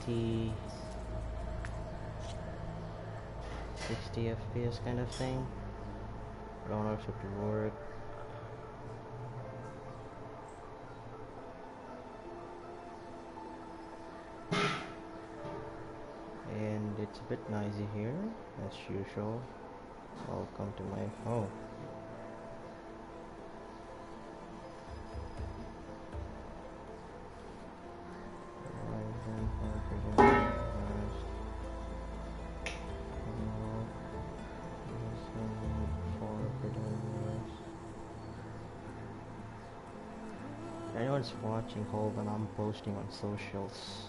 60 FPS kind of thing. I don't know if it will work. And it's a bit noisy here, as usual. Welcome to my home. Anyone's watching, hold on, I'm posting on socials.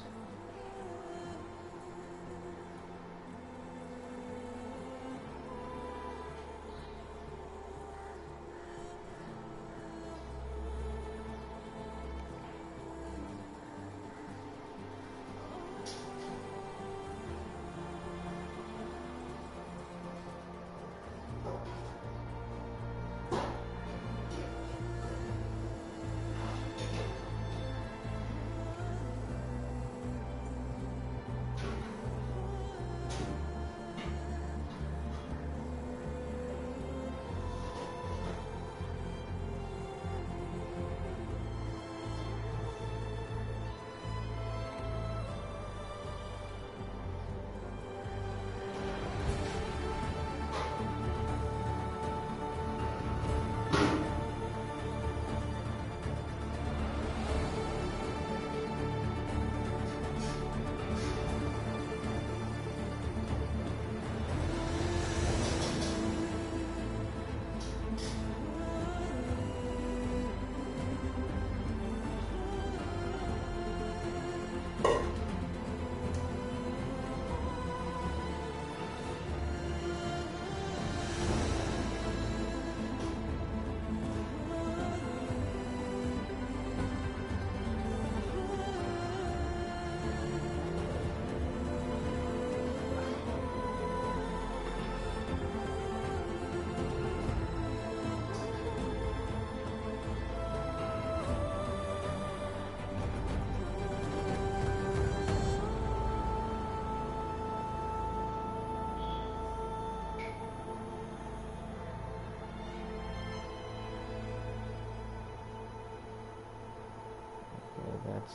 That's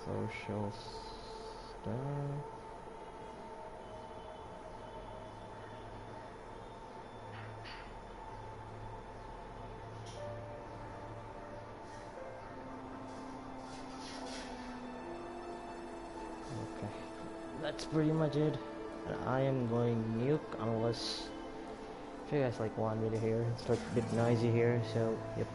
social stuff. Okay, that's pretty much it. And I am going nuke unless if you guys like want me to hear. It's like a bit noisy here, so yep.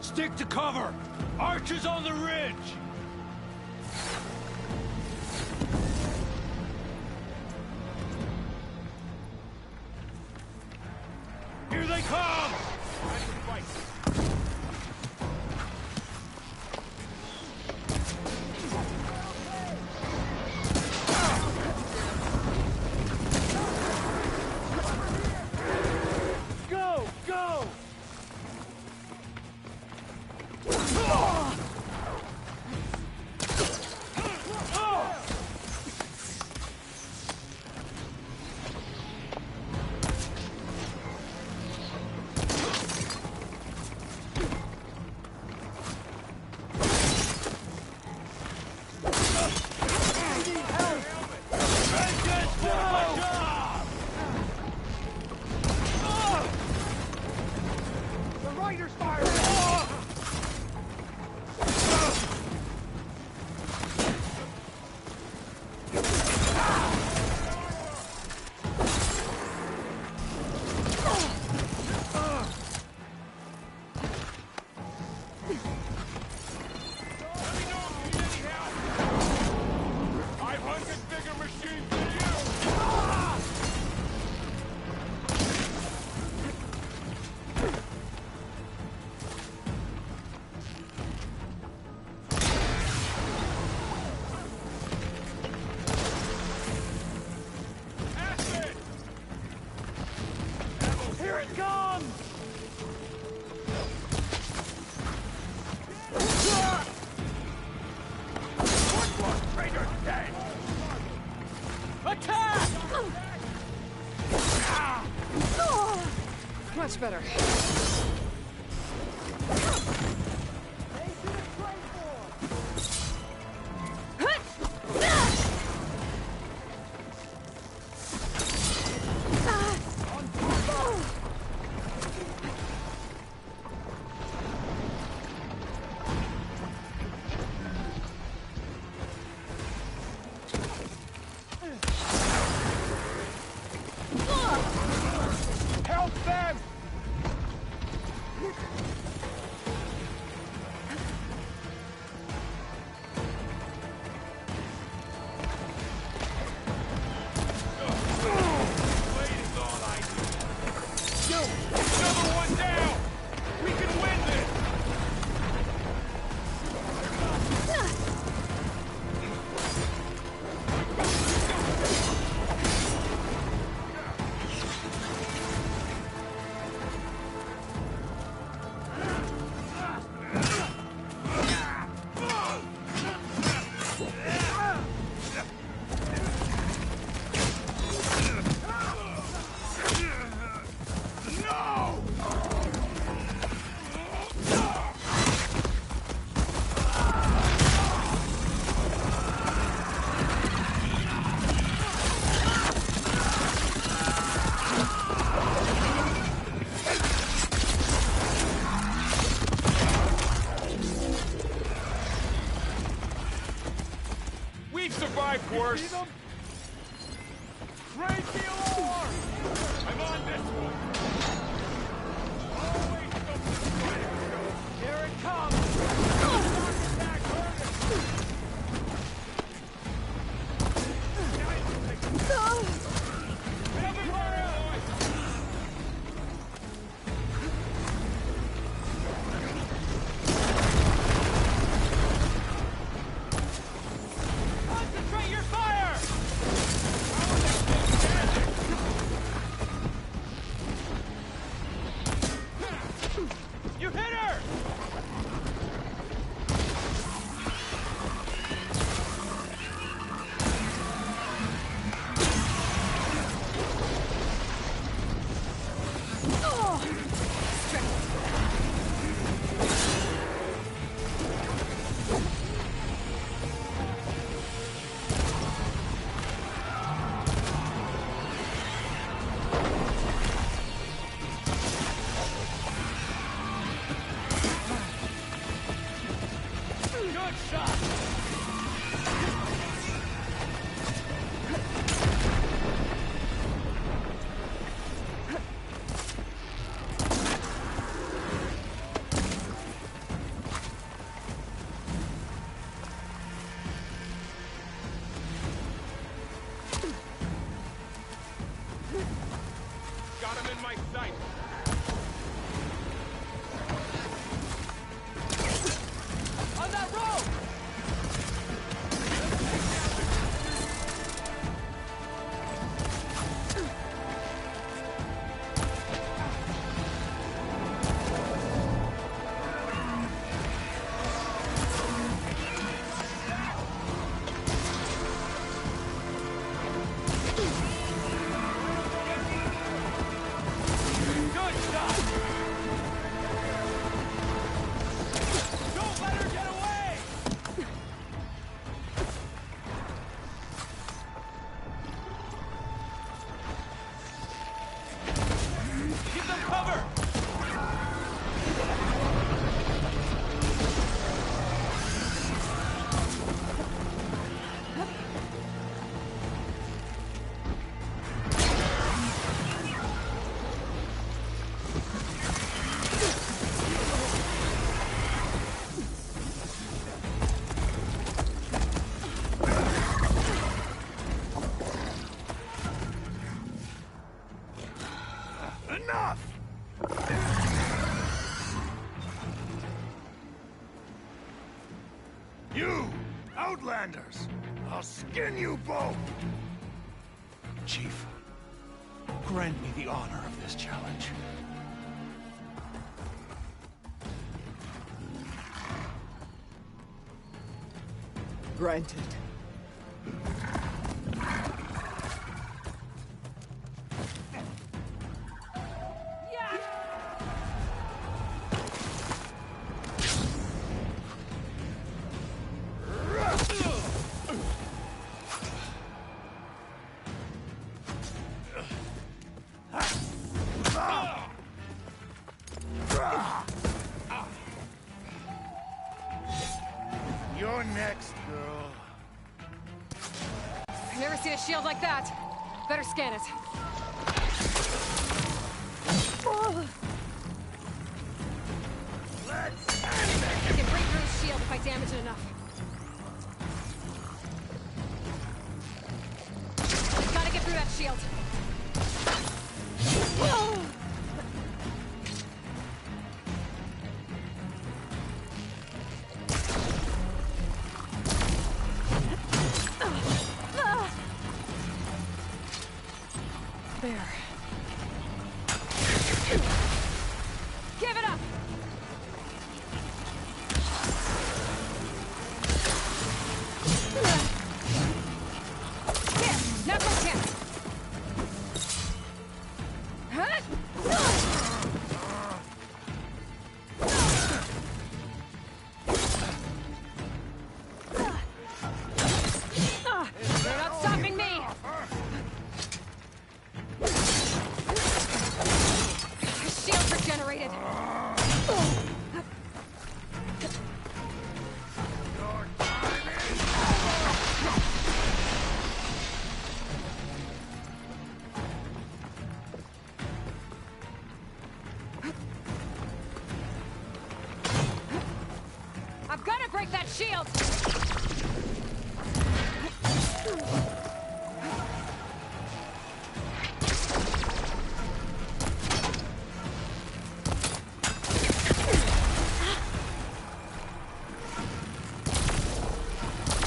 Stick to cover! Archers on the ridge! Here they come! Go! Go! Let me know if you need any help! 500 bigger machines than you! Ah! Acid! Here it comes! Traitor dead! Attack! Much better. Help them! Blade is all I need. Yo, another one down! We can win this! We've survived worse. Raise the alarm! I'm on this one. Always something to do. Here it comes. Attack Everybody, Aloy! Concentrate your fire! You hit her! Good shot! Got him in my sight. On that rope! You! Outlanders! I'll skin you both! Chief, grant me the honor of this challenge. Granted. You're next, girl. I've never seen a shield like that. Better scan it. I can break through his shield if I damage it enough. We've got to get through that shield. There. Give it up! Here, now's my chance. Huh? You're not stopping me! Shields regenerated. I've got to break that shield.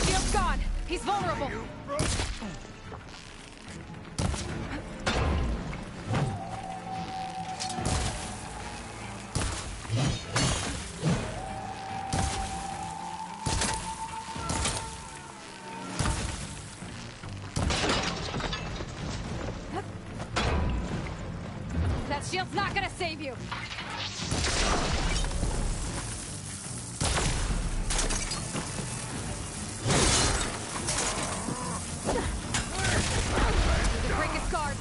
Shield's gone. He's vulnerable. That shield's not gonna save you. Need to break his guard.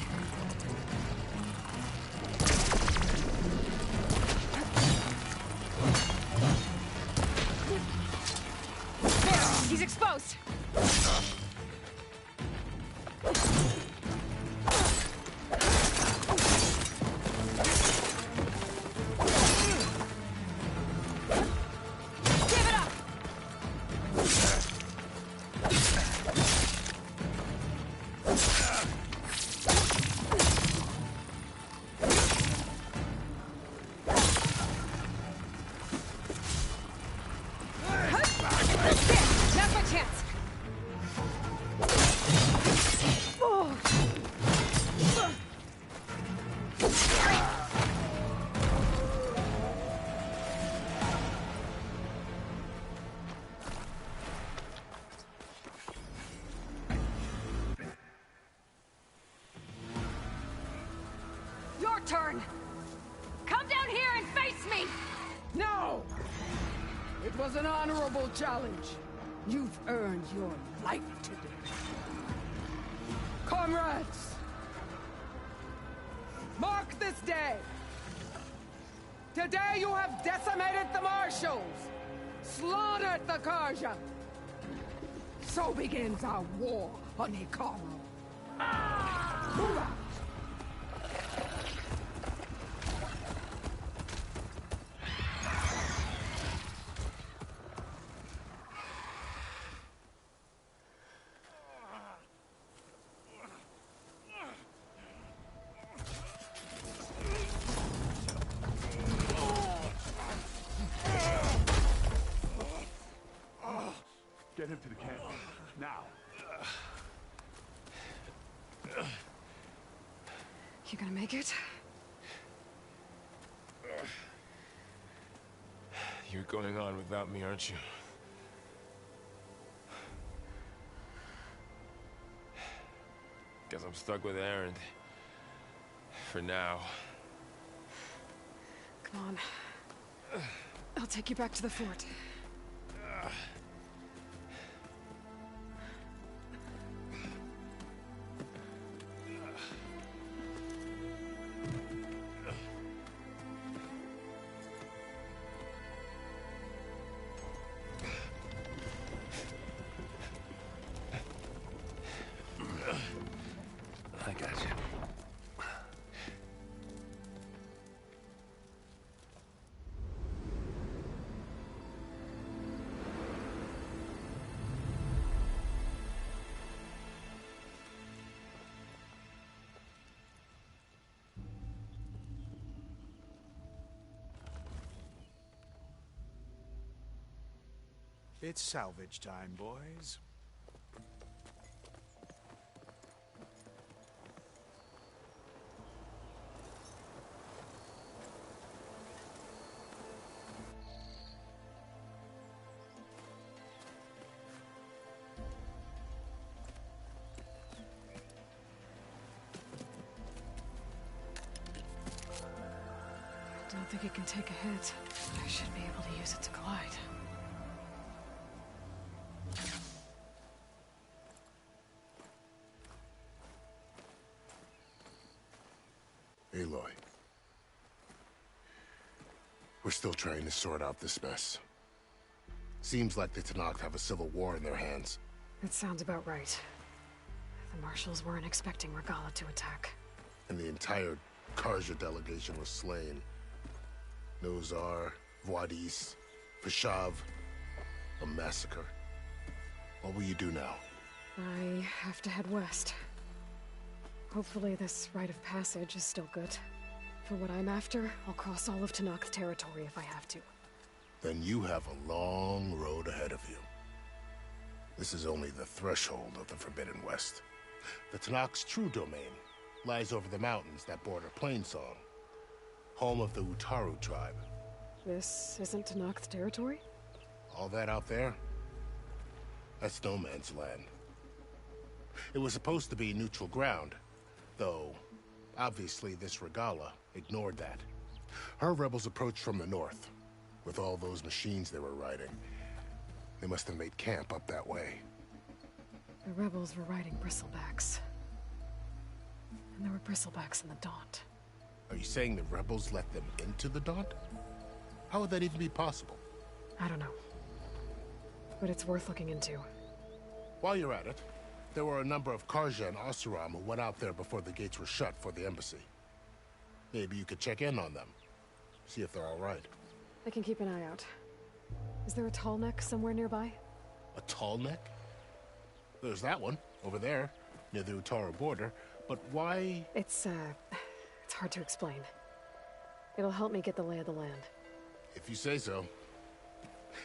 There, he's exposed. Give it up. There, now's my chance. Your turn. Come down here and face me. No! It was an honorable challenge. You've earned your life today. Comrades! Mark this day! Today you have decimated the Marshals! Slaughtered the Karja! So begins our war on Hikaru. Hoorah! Get him to the camp. Now. You gonna make it? You're going on without me, aren't you? Guess I'm stuck with Aaron. For now. Come on. I'll take you back to the fort. I got you. It's salvage time, boys. Don't think it can take a hit. I should be able to use it to glide. Aloy. We're still trying to sort out this mess. Seems like the Tenakth have a civil war in their hands. That sounds about right. The marshals weren't expecting Regala to attack. And the entire Karja delegation was slain. Nozar, Voidis, Peshav. A massacre. What will you do now? I have to head west. Hopefully this rite of passage is still good. For what I'm after, I'll cross all of Tenakth territory if I have to. Then you have a long road ahead of you. This is only the threshold of the Forbidden West. The Tenakth's true domain lies over the mountains that border Plainsong, home of the Utaru tribe. This isn't Tenakth territory? All that out there? That's no man's land. It was supposed to be neutral ground, though obviously this Regala ignored that. Her rebels approached from the north, with all those machines they were riding. They must have made camp up that way. The rebels were riding bristlebacks. And there were bristlebacks in the Daunt. Are you saying the rebels let them into the Daunt? How would that even be possible? I don't know. But it's worth looking into. While you're at it, there were a number of Karja and Oseram who went out there before the gates were shut for the embassy. Maybe you could check in on them. See if they're all right. I can keep an eye out. Is there a tall neck somewhere nearby? A tall neck? There's that one, over there, near the Utaru border. But why? It's hard to explain. It'll help me get the lay of the land. If you say so.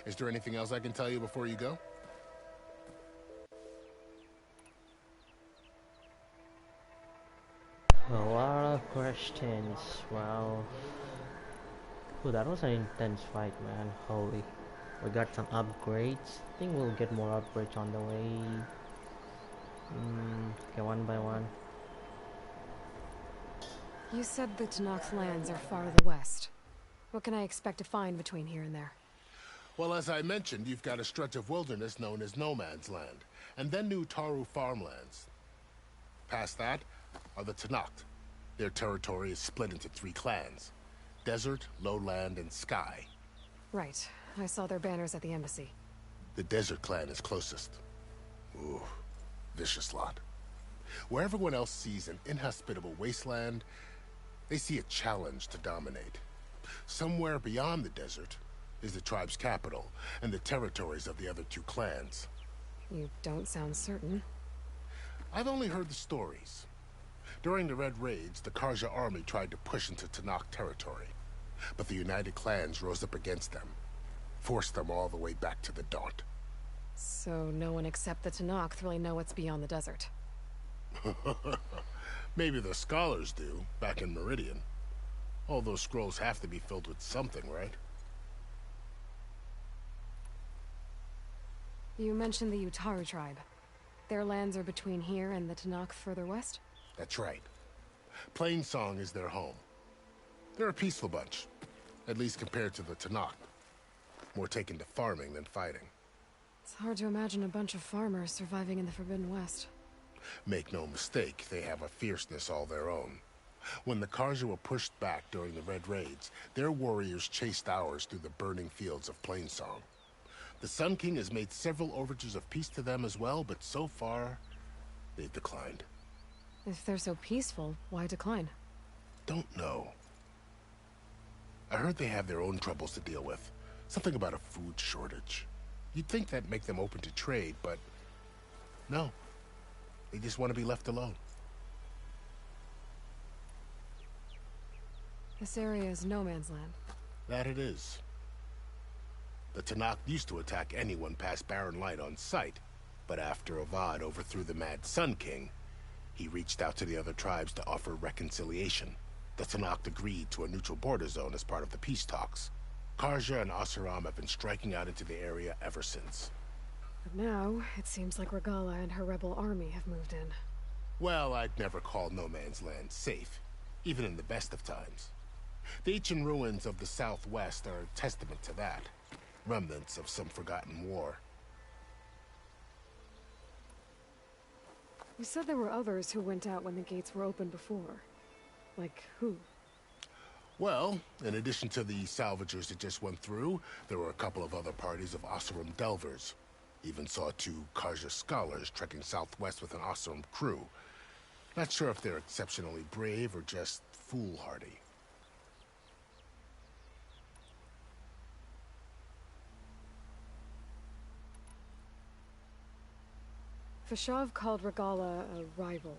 Is there anything else I can tell you before you go? A lot of questions. Wow. Ooh, that was an intense fight, man. Holy. We got some upgrades. I think we'll get more upgrades on the way. Okay, one by one. You said the Tenakth lands are far to the west. What can I expect to find between here and there? Well, as I mentioned, you've got a stretch of wilderness known as No Man's Land, and then the Utaru farmlands. Past that are the Tenakth. Their territory is split into 3 clans: Desert, Lowland, and Sky. Right. I saw their banners at the embassy. The Desert clan is closest. Ooh, vicious lot. Where everyone else sees an inhospitable wasteland, they see a challenge to dominate. Somewhere beyond the desert is the tribe's capital and the territories of the other 2 clans. You don't sound certain. I've only heard the stories. During the Red Raids, the Karja army tried to push into Tenakth territory, but the United Clans rose up against them, forced them all the way back to the Daunt. So no one except the Tenakth really know what's beyond the desert. Maybe the scholars do, back in Meridian. All those scrolls have to be filled with something, right? You mentioned the Utaru tribe. Their lands are between here and the Tenakth further west? That's right. Plainsong is their home. They're a peaceful bunch, at least compared to the Tenakth. More taken to farming than fighting. It's hard to imagine a bunch of farmers surviving in the Forbidden West. Make no mistake, they have a fierceness all their own. When the Karja were pushed back during the Red Raids, their warriors chased ours through the burning fields of Plainsong. The Sun King has made several overtures of peace to them as well, but so far, they've declined. If they're so peaceful, why decline? Don't know. I heard they have their own troubles to deal with. Something about a food shortage. You'd think that'd make them open to trade, but no. They just want to be left alone. This area is no man's land. That it is. The Tenakth used to attack anyone past Barren Light on sight, but after Avad overthrew the Mad Sun King, he reached out to the other tribes to offer reconciliation. The Tenakth agreed to a neutral border zone as part of the peace talks. Karja and Oseram have been striking out into the area ever since. But now, it seems like Regala and her rebel army have moved in. Well, I'd never call no man's land safe, even in the best of times. The ancient ruins of the Southwest are a testament to that. Remnants of some forgotten war. You said there were others who went out when the gates were open before. Like who? Well, in addition to the salvagers that just went through, there were a couple of other parties of Oseram Delvers. Even saw 2 Karja scholars trekking southwest with an Oseram crew. Not sure if they're exceptionally brave or just foolhardy. Fashav called Regala a rival.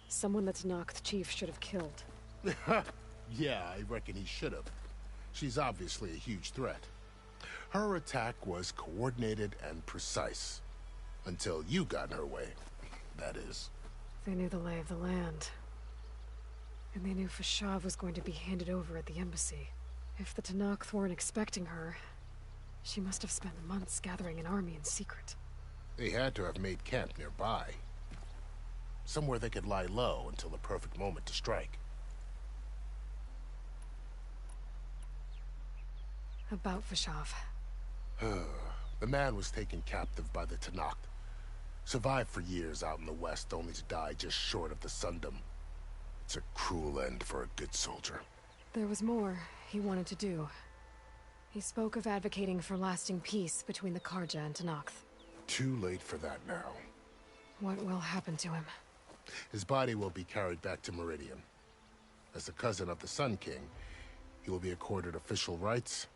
Someone that Tenakth chief should have killed. Yeah, I reckon he should have. She's obviously a huge threat. Her attack was coordinated and precise. Until you got in her way, that is. They knew the lay of the land. And they knew Fashav was going to be handed over at the embassy. If the Tenakth weren't expecting her, she must have spent months gathering an army in secret. They had to have made camp nearby. Somewhere they could lie low until the perfect moment to strike. About Fashav. The man was taken captive by the Tenakth. Survived for years out in the west, only to die just short of the Sundom. It's a cruel end for a good soldier. There was more he wanted to do. He spoke of advocating for lasting peace between the Karja and Tenakth. Too late for that now. What will happen to him? His body will be carried back to Meridian. As a cousin of the Sun King, he will be accorded official rights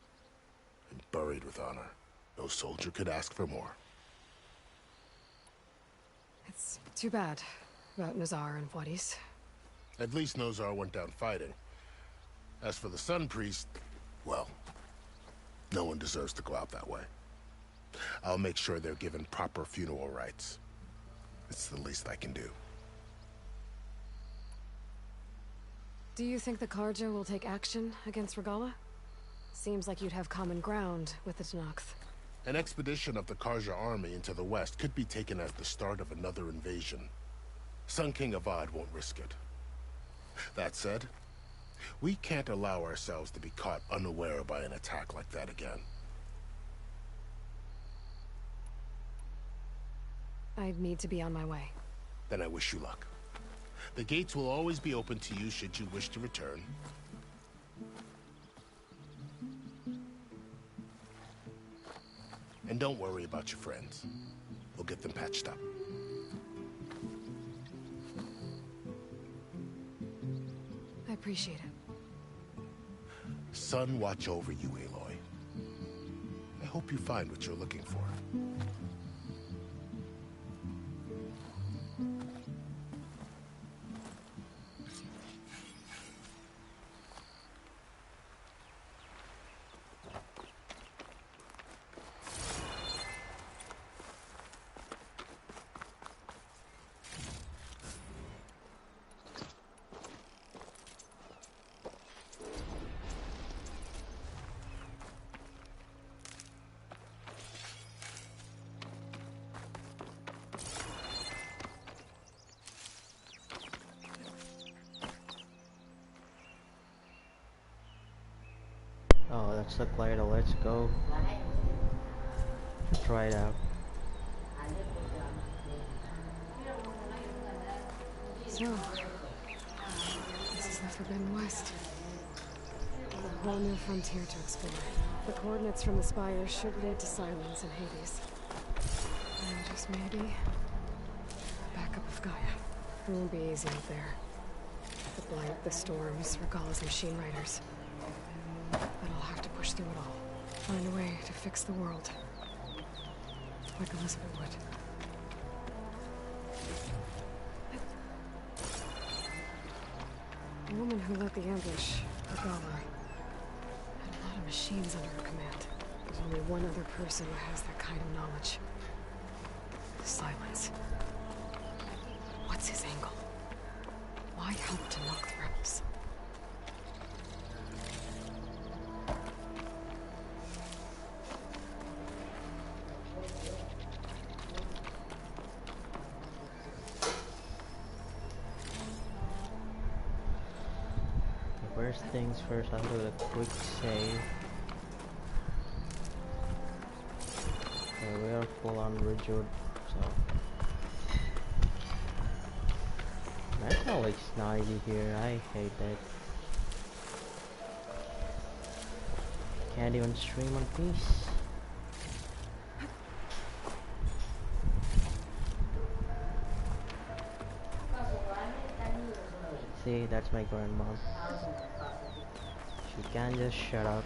and buried with honor. No soldier could ask for more. It's too bad about Nazar and Wadis. At least Nozar went down fighting. As for the Sun Priest, well, no one deserves to go out that way. I'll make sure they're given proper funeral rites. It's the least I can do. Do you think the Karja will take action against Regala? Seems like you'd have common ground with the Tenakth. An expedition of the Karja army into the west could be taken as the start of another invasion. Sun King Avad won't risk it. That said, we can't allow ourselves to be caught unaware by an attack like that again. I'd need to be on my way. Then I wish you luck. The gates will always be open to you should you wish to return. And don't worry about your friends. We'll get them patched up. I appreciate it. Sun watch over you, Aloy. I hope you find what you're looking for. What's the glider? Let's go. Try it out. So, this is the Forbidden West. A whole new frontier to explore. The coordinates from the spires should lead to Silence and Hades. And just maybe, a backup of Gaia. It won't be easy out there. The Blight, the Storms, Regalla's machine riders. But I'll have to push through it all. Find a way to fix the world. Like Elizabeth would. The woman who led the ambush, Regalla, had a lot of machines under her command. There's only one other person who has that kind of knowledge. Silence. What's his angle? Why help to knock the rebels? First things first, I'll do a quick save. Okay, we are full on rigid, so that's not like snidey here. I hate that. Can't even stream on peace. See, that's my grandma. She can just shut up.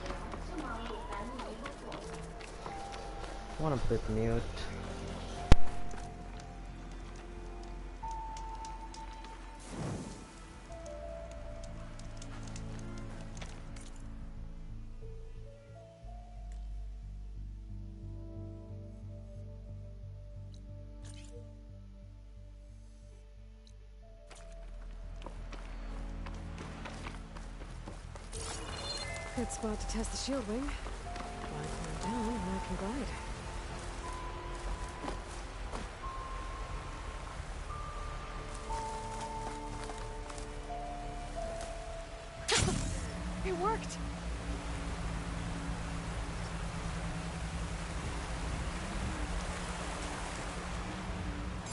Wanna put mute. Good spot to test the shield wing. Why climb down when I can glide? It worked!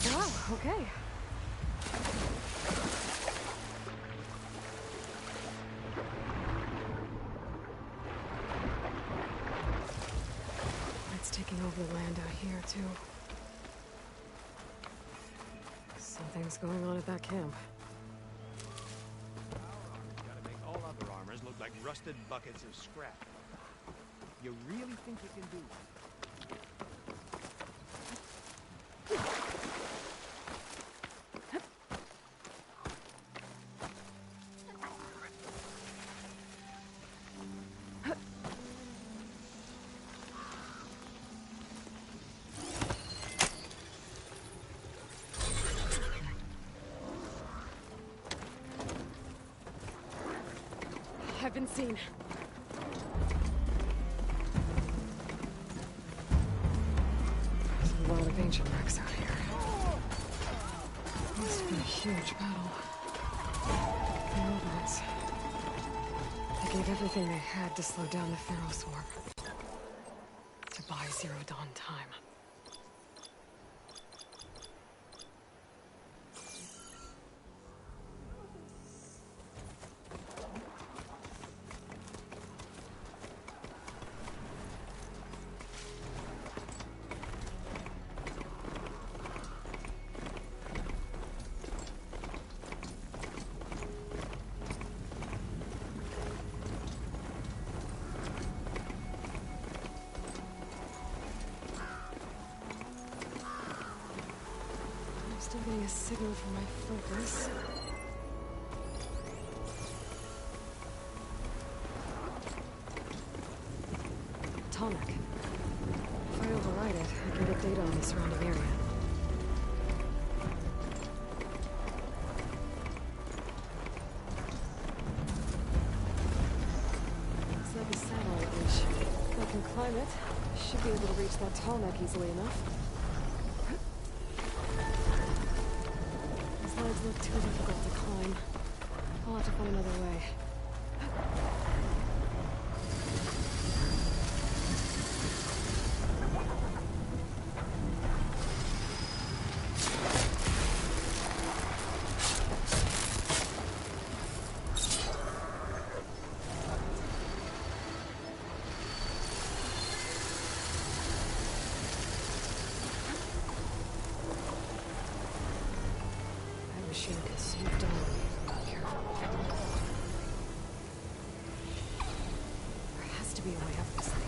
Wow, okay. It's taking over the land out here, too. Something's going on at that camp. Gotta make all other armors look like rusted buckets of scrap. You really think you can do that? I've been seen. There's a lot of ancient wrecks out here. Must have been a huge battle. The Nobles. They gave everything they had to slow down the Pharaoh swarm. To buy Zero Dawn time. Still getting a signal from my focus. Tonic. If I override it, I can get data on the surrounding area. Looks like a satellite dish. If I can climb it, I should be able to reach that tall neck easily enough. Slides look too difficult to climb. I'll have to find another way. machine consumed Aloy. Careful. There has to be a way up this thing.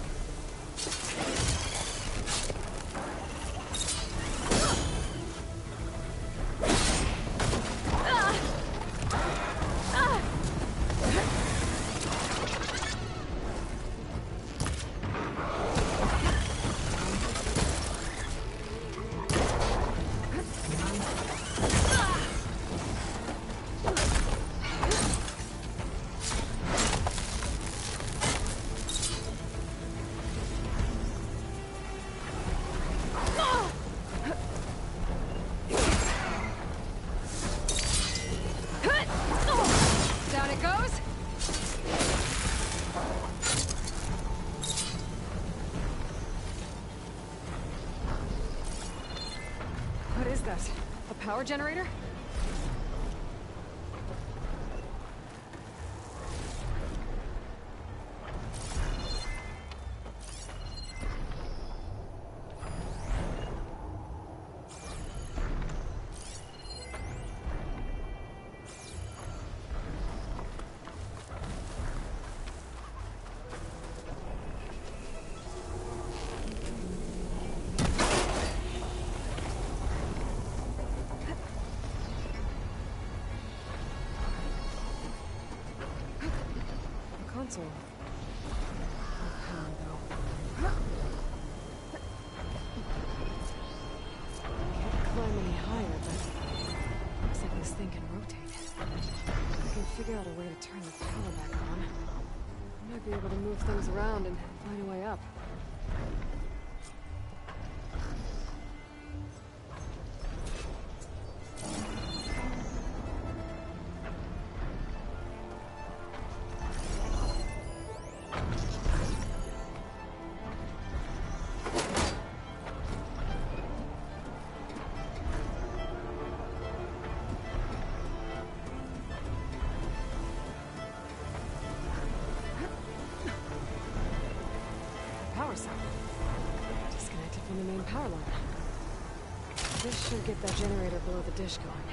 Down it goes. What is that? A power generator? Console. No power, though. Can't climb any higher, but looks like this thing can rotate. If I can figure out a way to turn the power back on, I might be able to move things around and find a way up. Power cell. Disconnected from the main power line. This should get that generator below the dish going.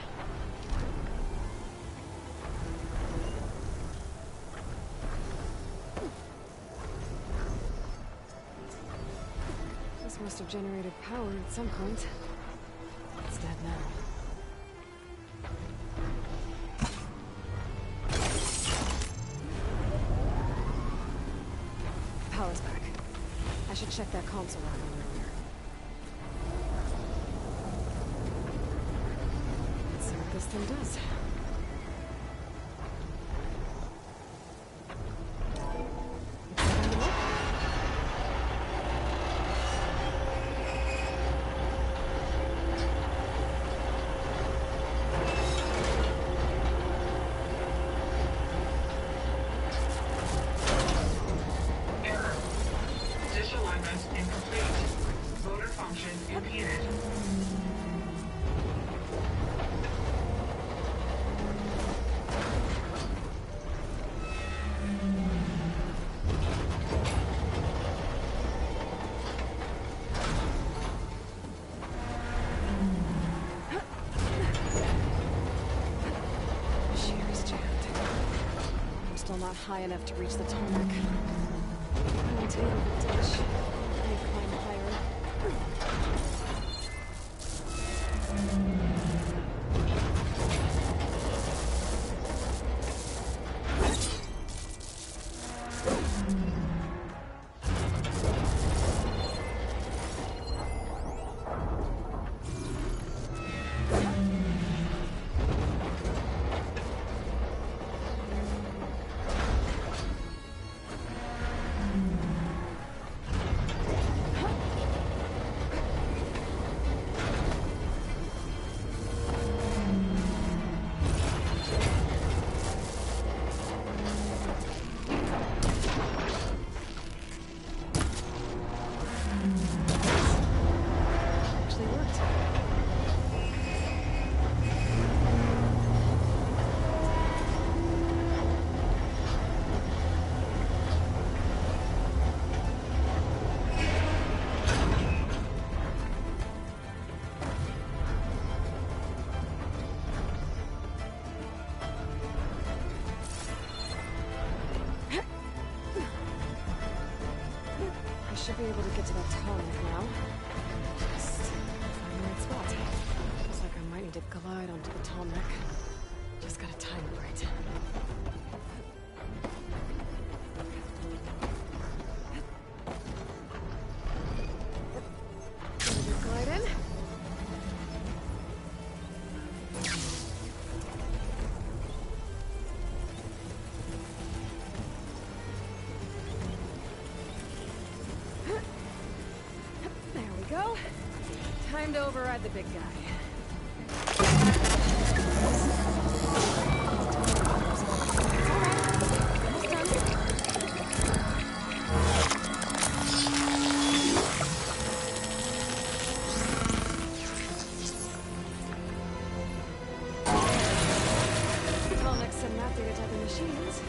This must have generated power at some point. It's dead now. Power's back. I should check that console I found earlier. Let's see what this thing does. Still not high enough to reach the tarmac. I'll take the dish. I climb higher. Should be able to get to that tarmac now. Just find the right spot. Looks like I might need to glide onto the tarmac. Just gotta time it right. Glide in. There we go. Time to override the big guy. Well, next to map data type of machines.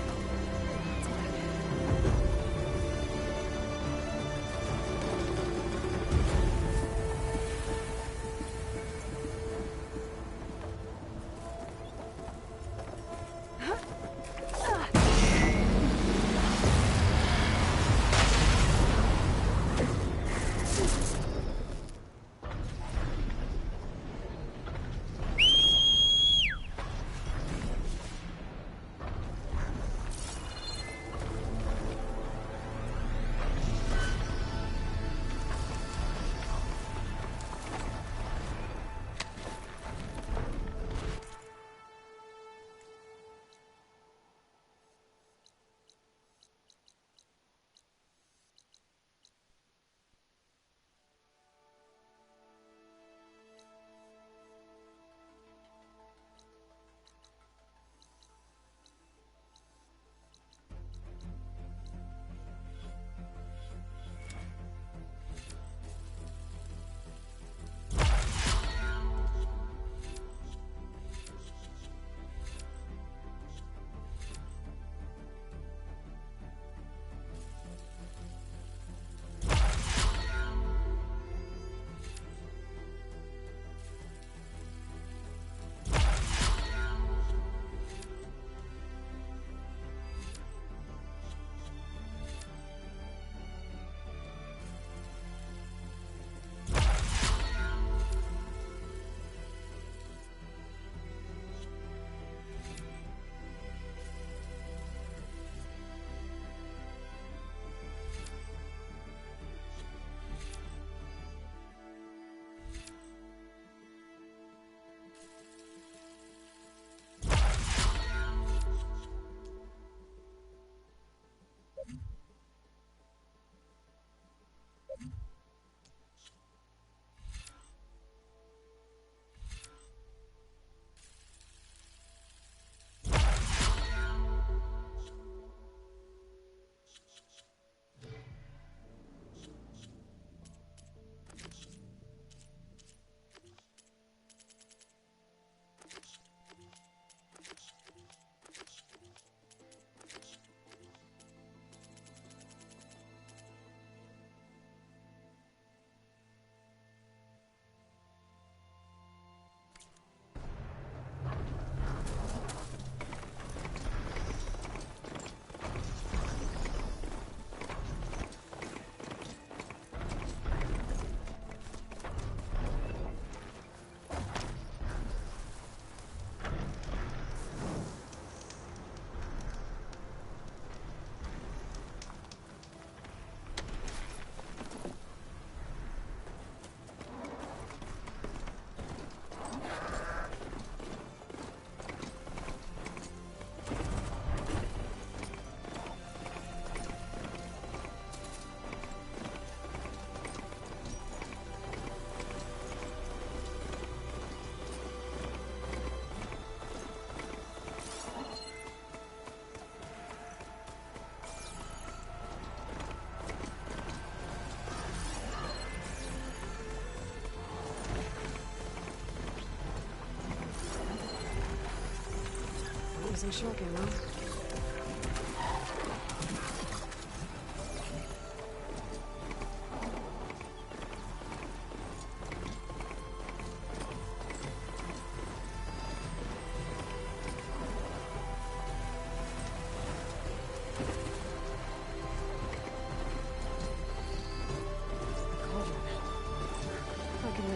Using shock ammo.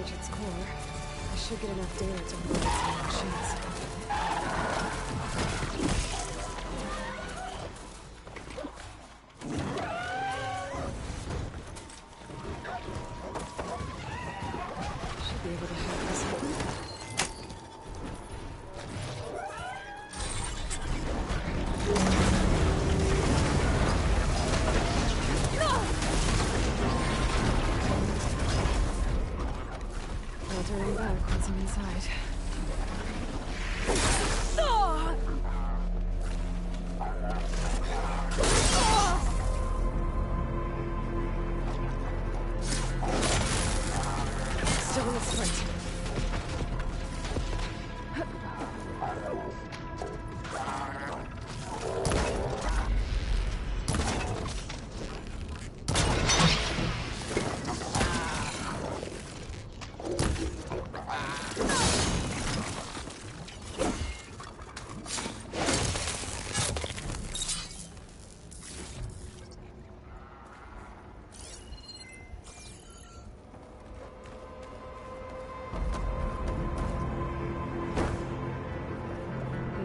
reach its core, I should get enough data to move some machines. Should be able to hack this open. No turning back once I'm inside. Still in the sprint.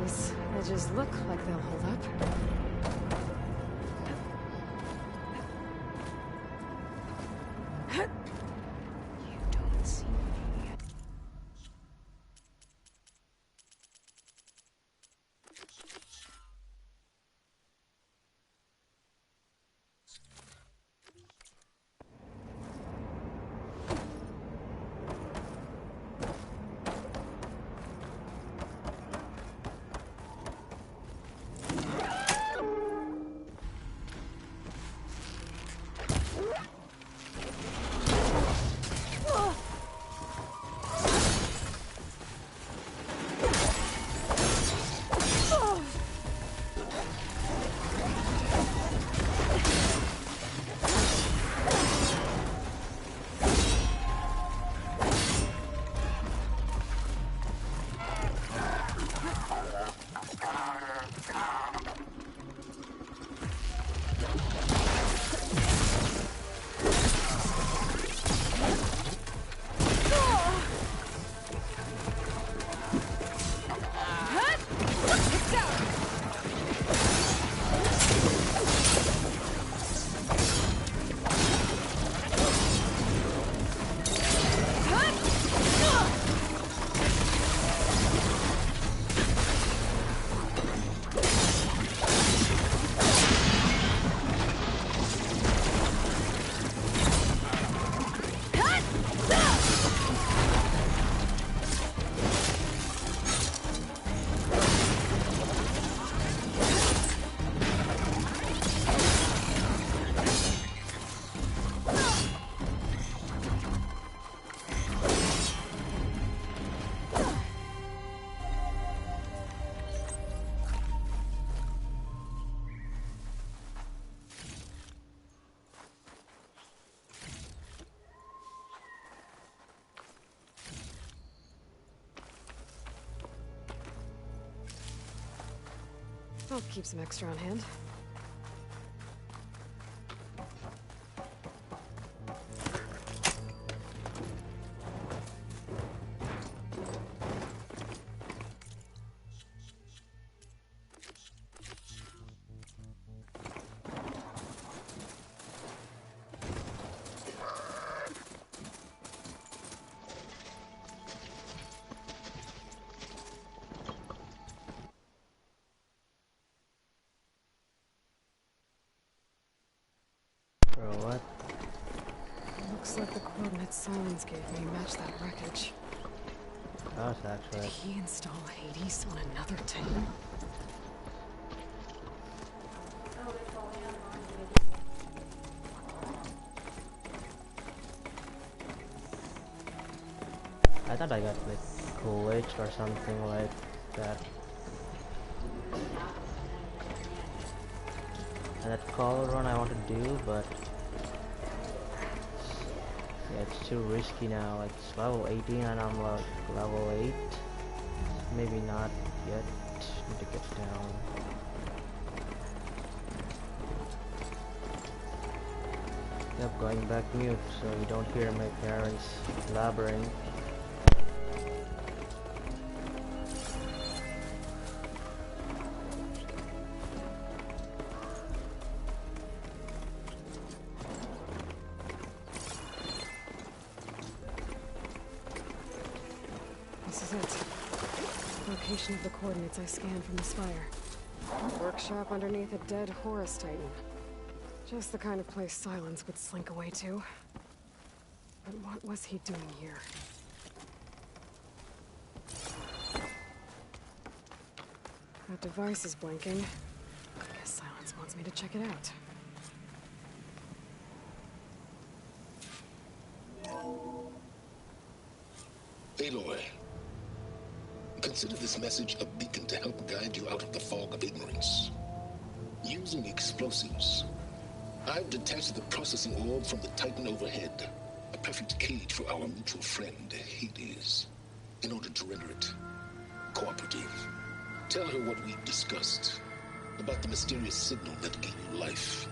These edges look like they'll hold up. You don't see me. I'll keep some extra on hand. Bro, what? Looks like the coordinates Silence gave me match that wreckage. That was Did actually... he install Hades on another team? I thought I got like glitched or something like that. And that color run I want to do, but yeah, it's too risky now. Like it's level 18 and I'm like level 8. Maybe not yet. Need to get down. Yep, going back mute so you don't hear my parents blabbering. This is it. Location of the coordinates I scanned from the spire. Workshop underneath a dead Horus Titan. Just the kind of place Silence would slink away to. But what was he doing here? That device is blinking. I guess Silence wants me to check it out. Aloy, consider this message a beacon to help guide you out of the fog of ignorance. Using explosives, I've detached the processing orb from the Titan overhead, a perfect cage for our mutual friend, Hades, in order to render it cooperative. Tell her what we've discussed about the mysterious signal that gave you life.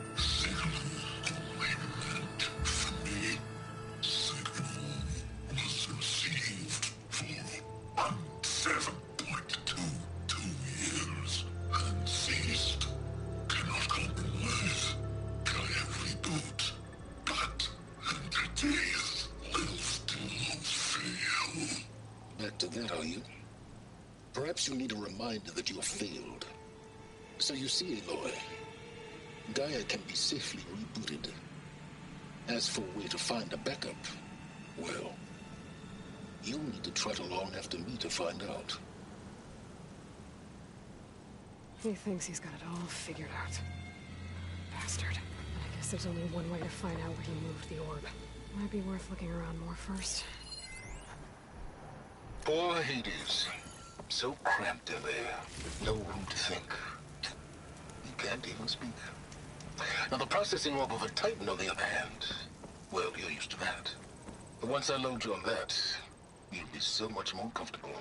Back to that, are you? Perhaps you need a reminder that you have failed. So you see, Aloy, Gaia can be safely rebooted. As for a way to find a backup, well, you'll need to trot along after me to find out. He thinks he's got it all figured out. Bastard. I guess there's only one way to find out where he moved the orb. Might be worth looking around more first. Poor Hades. So cramped in there, with no room to think. He can't even speak. Now the processing orb of a Titan, on the other hand, well, you're used to that. But once I load you on that, you'll be so much more comfortable.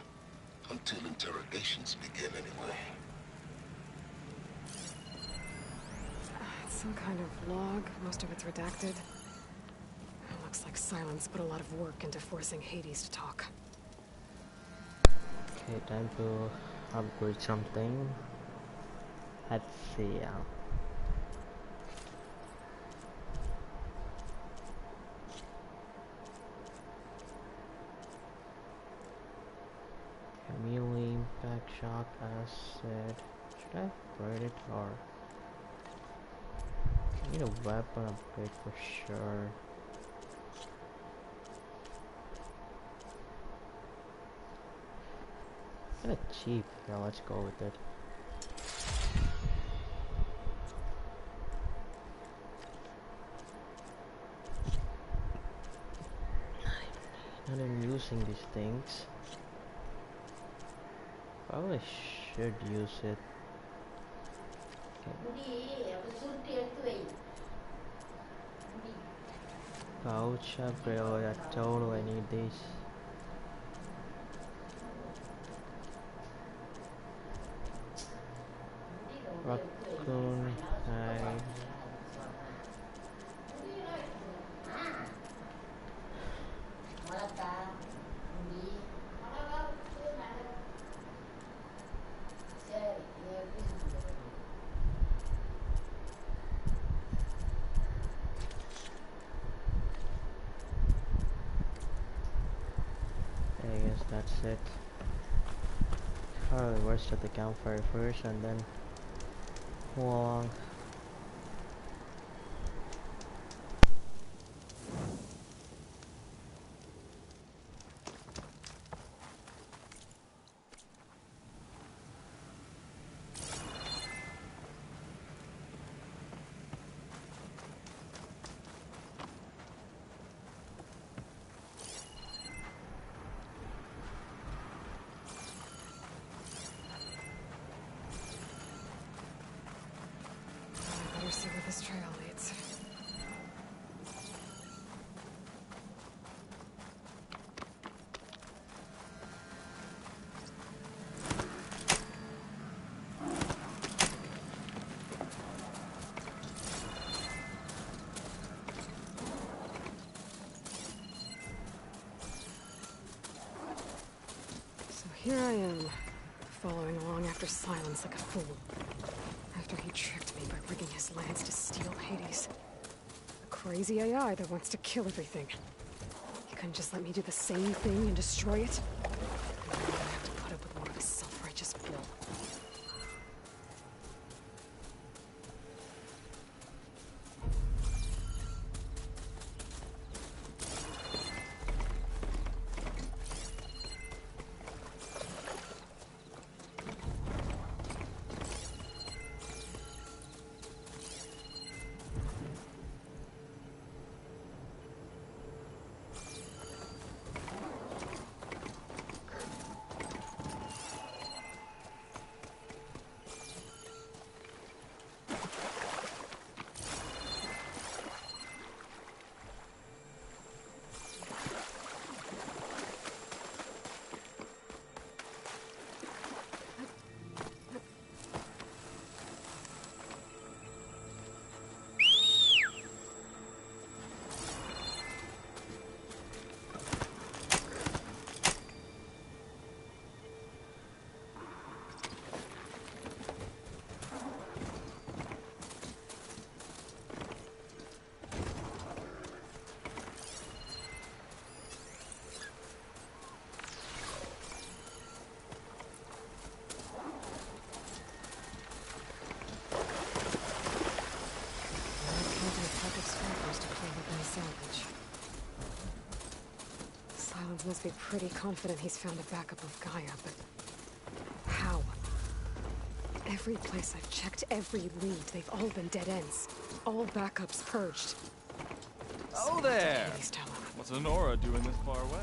Until interrogations begin, anyway. It's some kind of log. Most of it's redacted. Looks like Silence put a lot of work into forcing Hades to talk. Okay, time to upgrade something. Let's see. Melee, impact, shock, acid. Should I upgrade it or? I need a weapon upgrade for sure. Kinda cheap. Yeah, let's go with it. Not even using these things. Probably should use it. Okay. Pouch upgrade. Oh yeah, totally need these. Raccoon hide. I guess that's it. Probably rest at the campfire first and then walk. here I am, following along after Silence like a fool. After he tricked me by rigging his lance to steal Hades. A crazy AI that wants to kill everything. He couldn't just let me do the same thing and destroy it? And now I have to put up with more of his self-righteous bull. Silence must be pretty confident he's found a backup of Gaia, but how? Every place I've checked, every lead, they've all been dead ends. All backups purged. Oh there! Hades Tower. What's Honora doing this far away?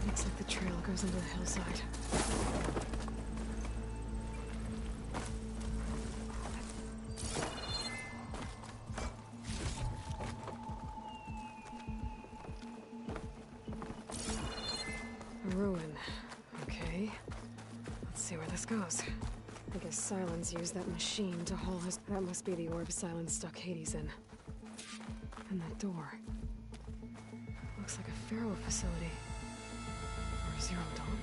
Looks like the trail goes under the hillside. A ruin. Okay. Let's see where this goes. I guess Silence used that machine to haul his... That must be the orb Silence stuck Hades in. And that door. Looks like a Pharaoh facility. Or Zero Dawn.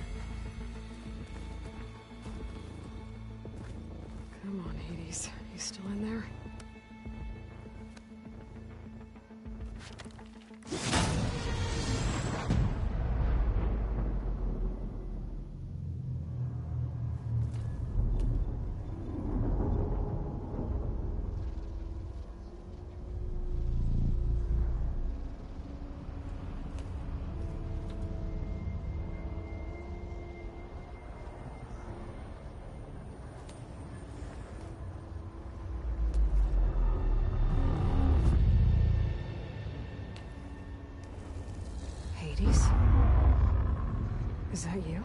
Come on, Hades. You still in there? Hades? Is that you?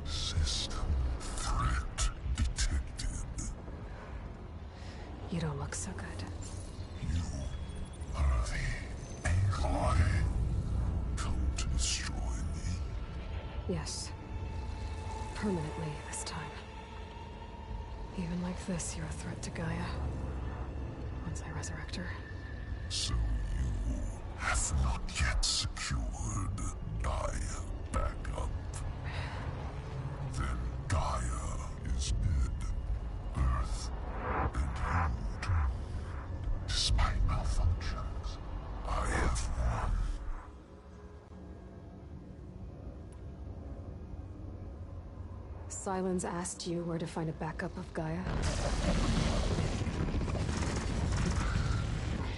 System threat detected. You don't look so good. You are the Aloy. Come to destroy me. Yes. Permanently this time. Even like this, you're a threat to Gaia. Once I resurrect her. So you have not yet secured Gaia back up. Then Gaia is dead. Earth and you too. Despite malfunctions, I have won. Silence asked you where to find a backup of Gaia?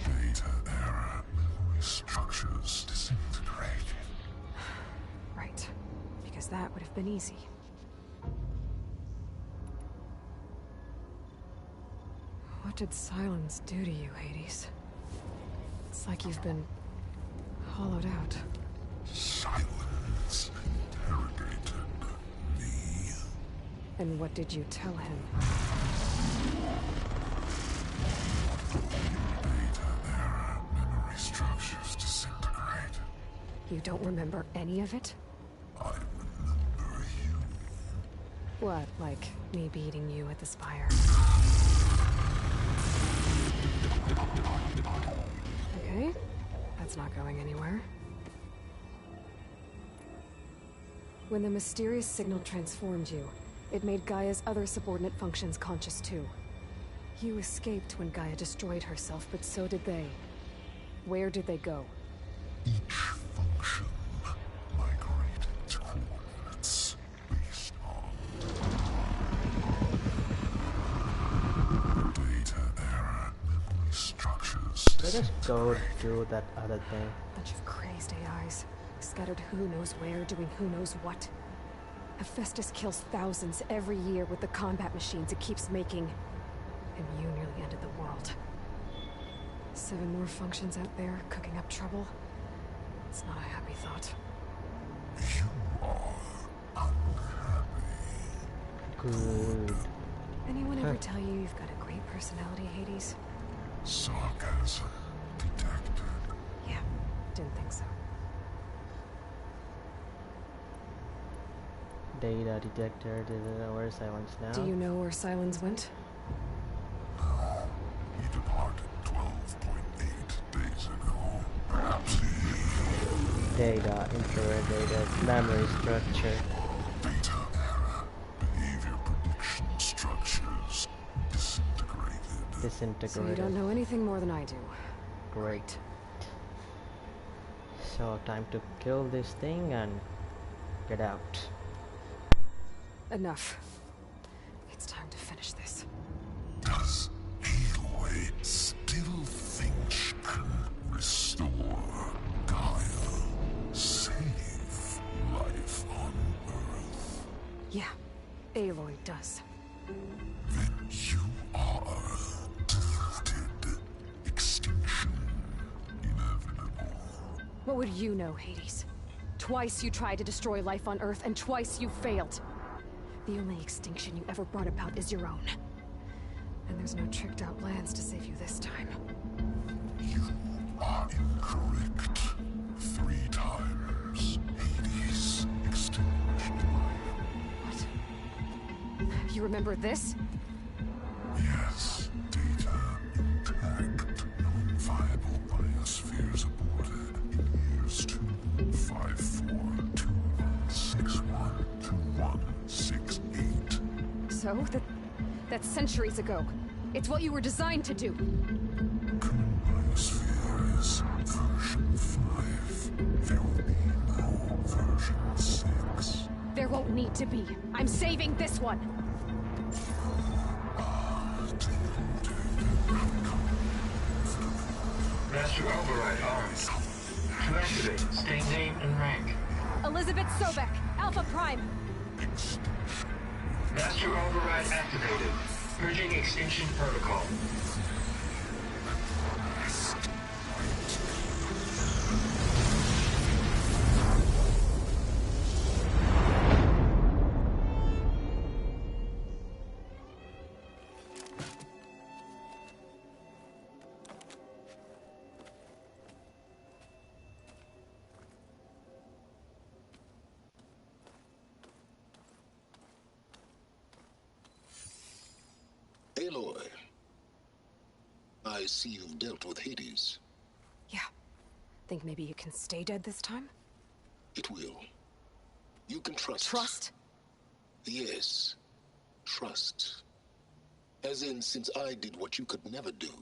Data error. Memory structures disintegrated. Right. Because that would have been easy. What did Silence do to you, Hades? It's like you've been hollowed out. Silence interrogated me. And what did you tell him? Data error. Memory structures disintegrate. You don't remember any of it? I remember you. What, like me beating you at the spire? Okay, that's not going anywhere. When the mysterious signal transformed you, it made Gaia's other subordinate functions conscious too. You escaped when Gaia destroyed herself, but so did they. Where did they go? Each function migrated to coordinates based on data error, memory structures. Let us go do that other thing. Bunch of crazed AIs, scattered who knows where, doing who knows what. Hephaestus kills thousands every year with the combat machines it keeps making. And you nearly ended the world. 7 more functions out there, cooking up trouble. It's not a happy thought. You are unhappy. Good. Anyone ever tell you you've got a great personality, Hades? Sarcasm detected. Yeah, didn't think so. Data detector. Where's Silence now? Do you know where Silence went? He departed 12.8 days ago. Perhaps he... Data, infrared data, memory structure. Data error. Behavior prediction structures disintegrated. Disintegrated. So you don't know anything more than I do. Great. So time to kill this thing and get out. Enough. It's time to finish this. Does Aloy still think she can restore Gaia? Save life on Earth? Yeah, Aloy does. Then you are defeated. Extinction inevitable. What would you know, Hades? Twice you tried to destroy life on Earth, and twice you failed. The only extinction you ever brought about is your own. And there's no tricked-out plans to save you this time. You are incorrect. 3 times. Hades extinguished life. What? You remember this? Yes, data intact. Non-viable biospheres aborted in years 2154, 2161, 2168. So, that's centuries ago. It's what you were designed to do. Current biosphere is version 5. There will be no version 6. There won't need to be. I'm saving this one. Master override armed. To activate, state name and rank. Elizabeth Sobek, Alpha Prime. Master override activated. Purging extinction protocol. Aloy, I see you've dealt with Hades. Yeah. Think maybe you can stay dead this time? It will. You can trust. Trust? Yes. Trust. As in, since I did what you could never do,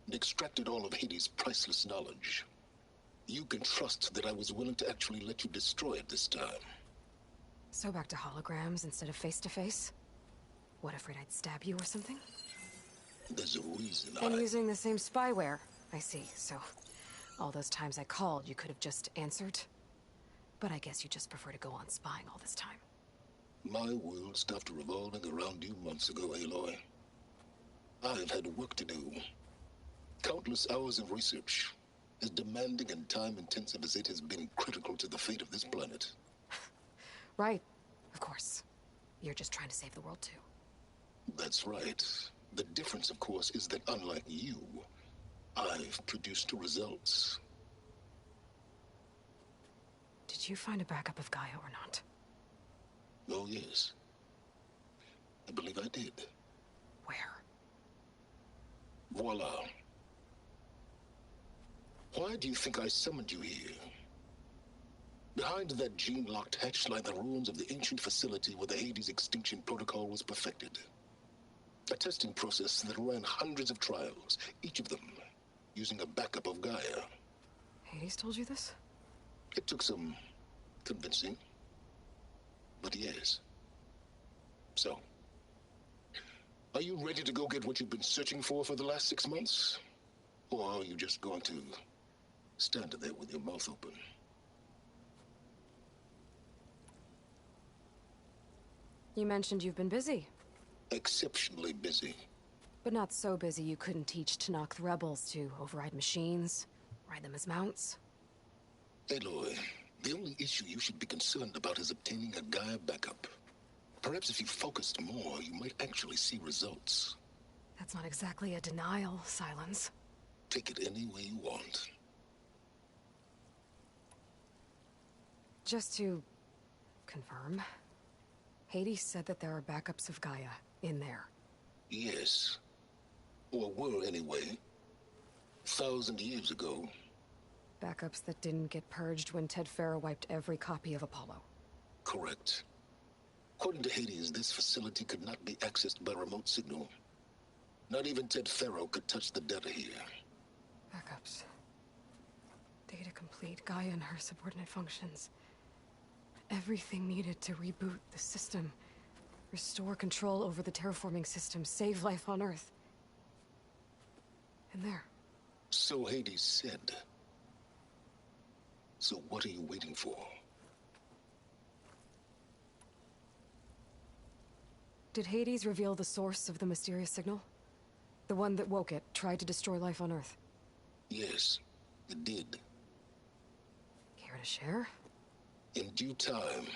and extracted all of Hades' priceless knowledge, you can trust that I was willing to actually let you destroy it this time. So back to holograms instead of face-to-face? What, afraid I'd stab you or something? There's a reason And using the same spyware. I see, so... all those times I called, you could have just answered? But I guess you just prefer to go on spying all this time. My world stopped revolving around you months ago, Aloy. I've had work to do. Countless hours of research, as demanding and time-intensive as it has been critical to the fate of this planet. Right, of course. You're just trying to save the world too. That's right. The difference, of course, is that unlike you, I've produced results. Did you find a backup of Gaia or not? Oh, yes. I believe I did. Where? Voila. Why do you think I summoned you here? Behind that gene-locked hatch lie the ruins of the ancient facility where the Hades extinction protocol was perfected. A testing process that ran hundreds of trials, each of them using a backup of Gaia. Hades told you this? It took some convincing, but yes. So, are you ready to go get what you've been searching for the last 6 months? Or are you just going to stand there with your mouth open? You mentioned you've been busy. Exceptionally busy. But not so busy you couldn't teach Tanakh the rebels to override machines, ride them as mounts. Aloy, the only issue you should be concerned about is obtaining a Gaia backup. Perhaps if you focused more, you might actually see results. That's not exactly a denial, Silence. Take it any way you want. Just to confirm, Hades said that there are backups of Gaia in there. Yes. Or were anyway. 1,000 years ago. Backups that didn't get purged when Ted Farrow wiped every copy of Apollo. Correct. According to Hades, this facility could not be accessed by remote signal. Not even Ted Farrow could touch the data here. Backups. Data complete, Gaia and her subordinate functions. Everything needed to reboot the system. Restore control over the terraforming system, save life on Earth. And there. So Hades said. So what are you waiting for? Did Hades reveal the source of the mysterious signal? The one that woke it, tried to destroy life on Earth? Yes, it did. Care to share? In due time.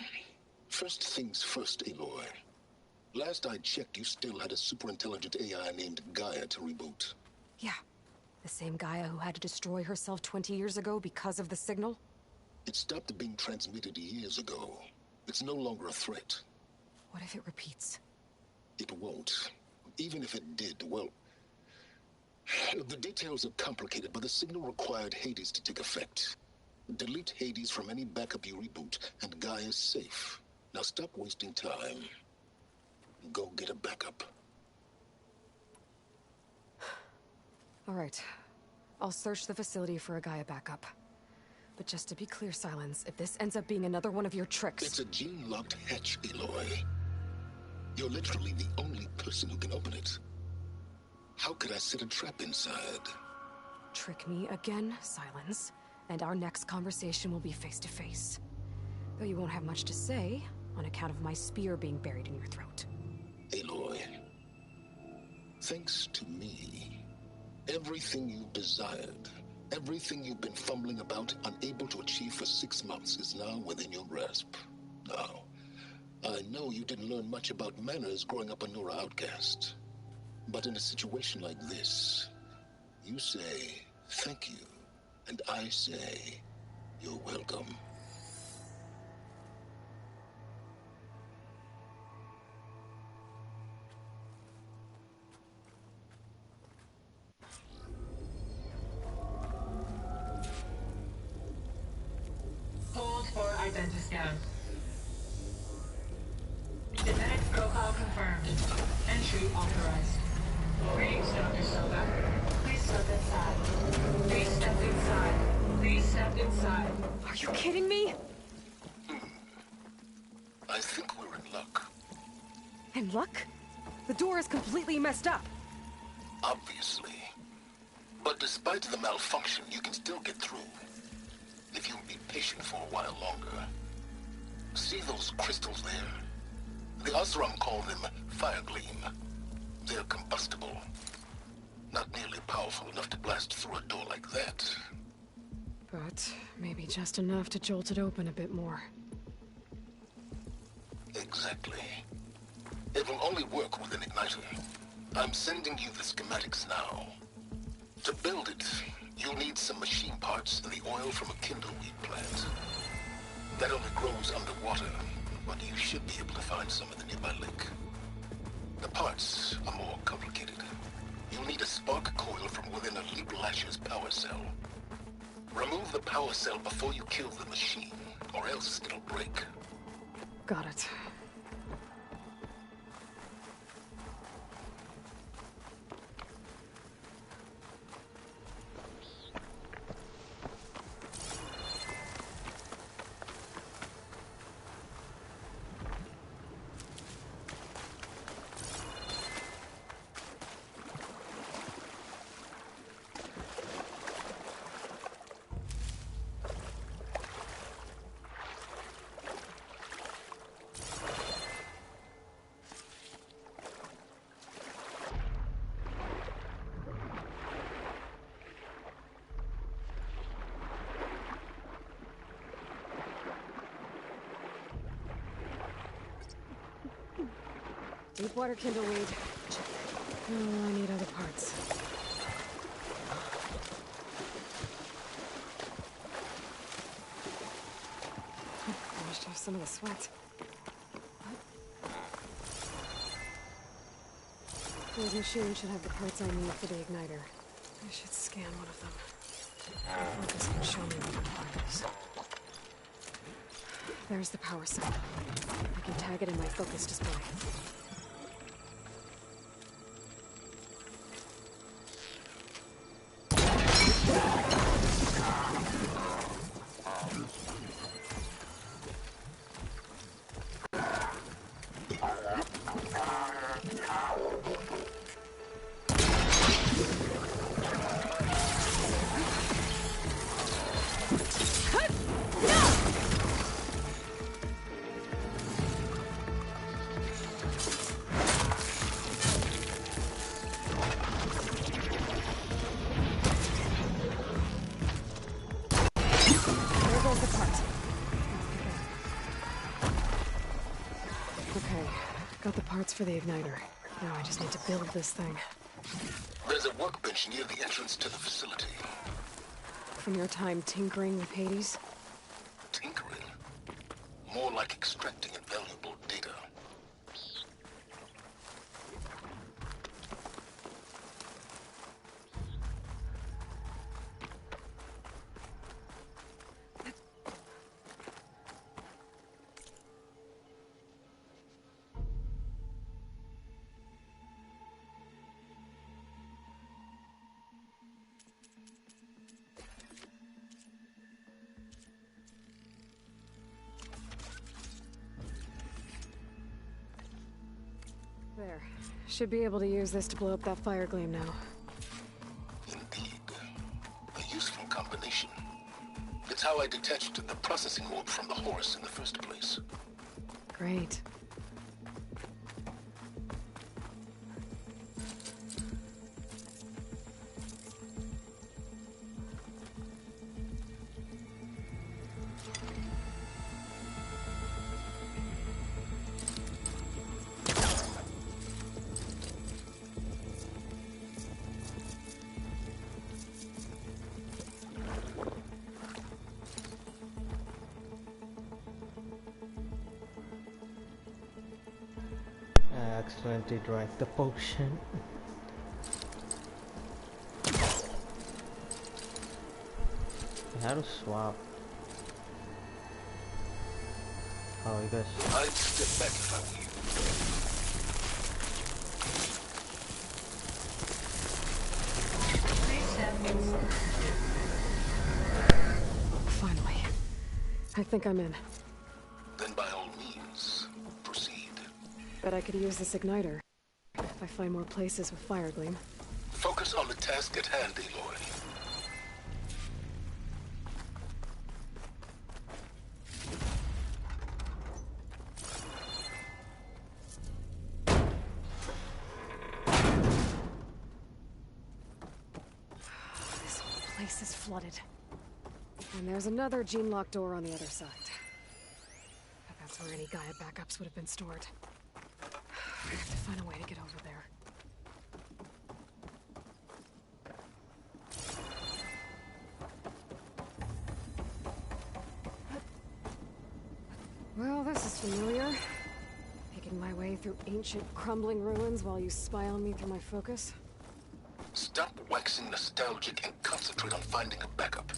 First things first, Aloy. Last I checked, you still had a super-intelligent AI named Gaia to reboot. Yeah. The same Gaia who had to destroy herself 20 years ago because of the signal? It stopped being transmitted years ago. It's no longer a threat. What if it repeats? It won't. Even if it did, well... The details are complicated, but the signal required Hades to take effect. Delete Hades from any backup you reboot, and Gaia's safe. Now stop wasting time. Go get a backup. All right. I'll search the facility for a Gaia backup. But just to be clear, Silence, if this ends up being another one of your tricks... It's a gene-locked hatch, Aloy. You're literally the only person who can open it. How could I set a trap inside? Trick me again, Silence, and our next conversation will be face-to-face. Though you won't have much to say, on account of my spear being buried in your throat. Aloy, thanks to me, everything you've desired, everything you've been fumbling about, unable to achieve for 6 months, is now within your grasp. Now, I know you didn't learn much about manners growing up a Nora outcast. But in a situation like this, you say, thank you, and I say, you're welcome. Hold for identiscan. Genetic profile confirmed. Entry authorized. Greetings, Dr. Silva. Please step inside. Please step inside. Please step inside. Are you kidding me? I think we're in luck. In luck? The door is completely messed up. Obviously. But despite the malfunction, you can still get through. If you'll be patient for a while longer. See those crystals there? The Osram call them fire gleam. They're combustible. Not nearly powerful enough to blast through a door like that. But maybe just enough to jolt it open a bit more. Exactly. It will only work with an igniter. I'm sending you the schematics now. To build it, you'll need some machine parts and the oil from a kindleweed plant. That only grows underwater, but you should be able to find some in the nearby lake. The parts are more complicated. You'll need a spark coil signal from within a Leap Lash's power cell. Remove the power cell before you kill the machine, or else it'll break. Got it. Deepwater kindleweed. Check. Oh, I need other parts. Finished off some of the sweat. Those machines should have the parts I need for the igniter. I should scan one of them. Focus can show me what the part is. There's the power cell. I can tag it in my focus display. For the igniter. Now I just need to build this thing. There's a workbench near the entrance to the facility. From your time tinkering with Hades? Tinkering? More like extracting invaluable data. There. Should be able to use this to blow up that fire gleam now. Indeed. A useful combination. It's how I detached the processing orb from the horse in the first place. Great. Accidentally drank the potion. How to swap? Oh, you guys. I'd step back if I were you. Finally. I think I'm in. Then by all means, proceed. Bet I could use this igniter if I find more places with fire gleam. Focus on the task at hand, Aloy. This whole place is flooded. And there's another gene-locked door on the other side. But that's where any Gaia backups would have been stored. I have to find a way to get over there. Well, this is familiar. Making my way through ancient, crumbling ruins while you spy on me through my focus. Stop waxing nostalgic and concentrate on finding a backup.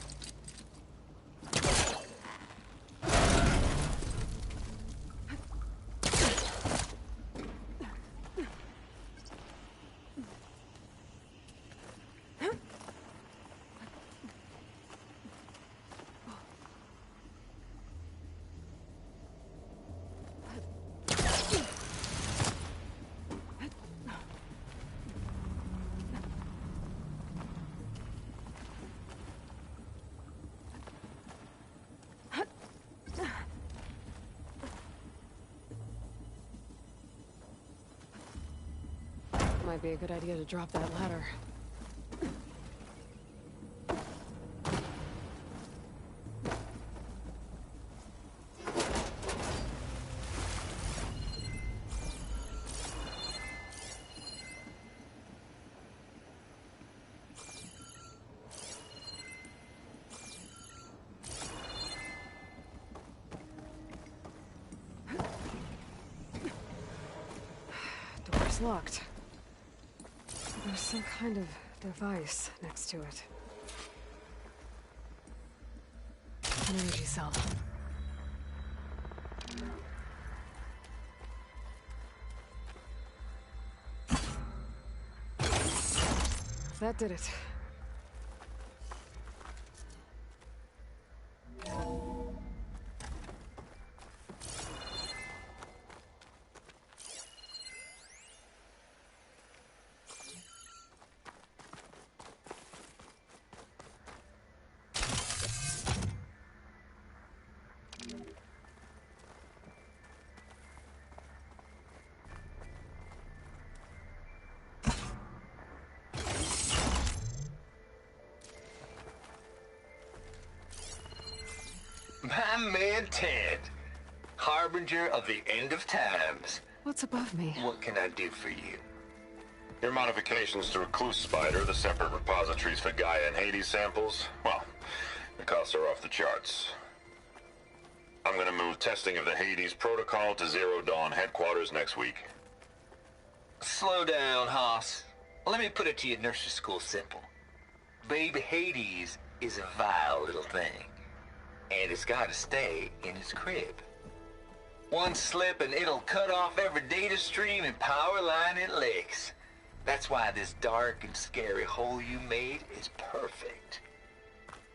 Might be a good idea to drop that ladder. Door's locked. There's some kind of device next to it. An energy cell. That did it. My man Ted, harbinger of the end of times. What's above me? What can I do for you? Your modifications to Recluse Spider, the separate repositories for Gaia and Hades samples, well, the costs are off the charts. I'm gonna move testing of the Hades protocol to Zero Dawn headquarters next week. Slow down, Hoss. Let me put it to you nursery school simple. Baby Hades is a vile little thing, and it's gotta stay in its crib. One slip and it'll cut off every data stream and power line it licks. That's why this dark and scary hole you made is perfect.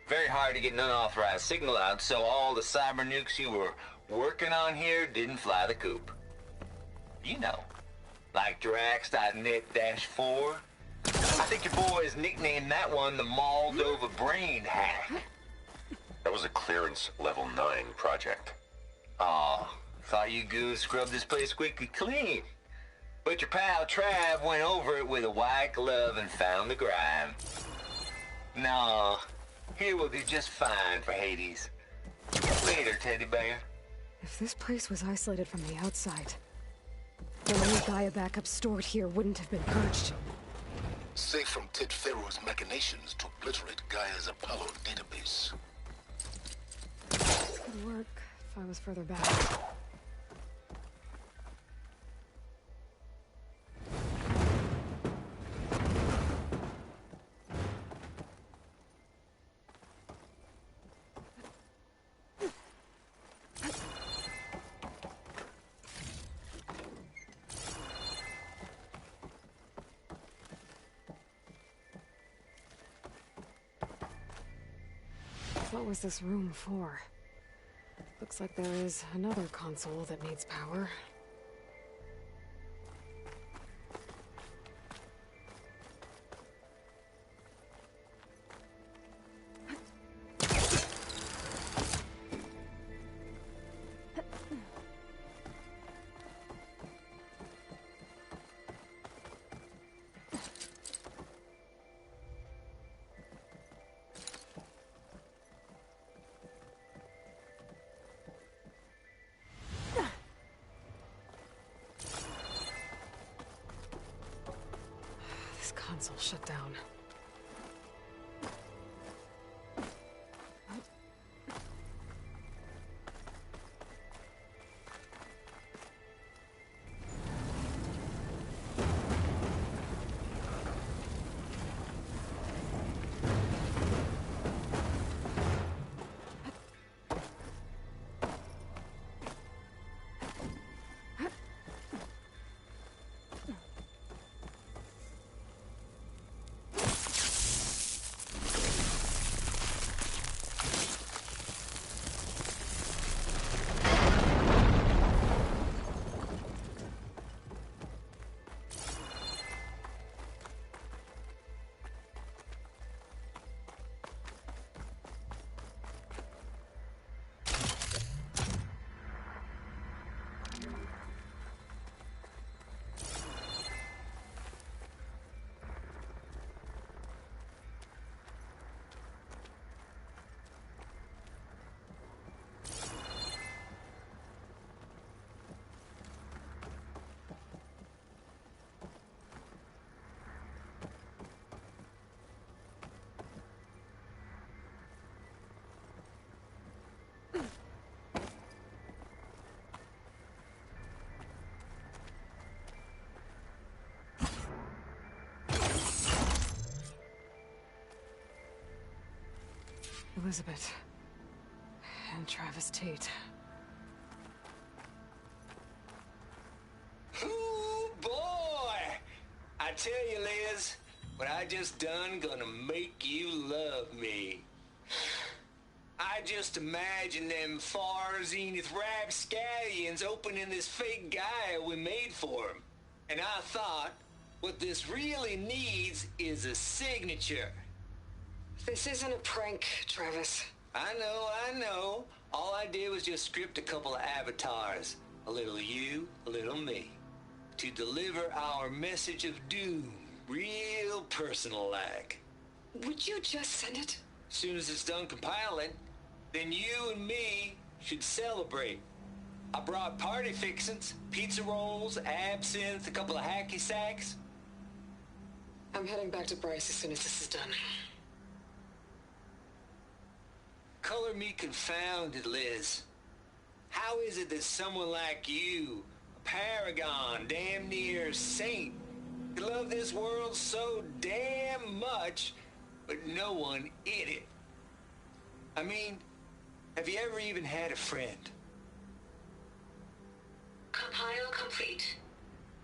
Very hard to get an unauthorized signal out, so all the cyber nukes you were working on here didn't fly the coop. You know, like Drax.net-4. I think your boys nicknamed that one the Moldova Brain Hack. That was a clearance level 9 project. Aw, thought you goons scrubbed this place squeaky clean. But your pal Trav went over it with a white glove and found the grime. Nah, here will do just fine for Hades. Later, teddy bear. If this place was isolated from the outside, then any Gaia backup stored here wouldn't have been purged. Safe from Ted Pharaoh's machinations to obliterate Gaia's Apollo database. Could work if I was further back. What was this room for? Looks like there is another console that needs power. Console shut down. Elizabeth. And Travis Tate. Ooh, boy! I tell you, Liz, what I just done gonna make you love me. I just imagine them far zenith rapscallions opening this fake guy we made for him. And I thought, what this really needs is a signature. This isn't a prank, Travis. I know. All I did was just script a couple of avatars. A little you, a little me. To deliver our message of doom, real personal-like. Would you just send it? As soon as it's done compiling, then you and me should celebrate. I brought party fixins, pizza rolls, absinthe, a couple of hacky sacks. I'm heading back to Bryce as soon as this is done. Color me confounded, Liz. How is it that someone like you, a paragon, damn near saint, could love this world so damn much, but no one in it? I mean, have you ever even had a friend? Compile complete.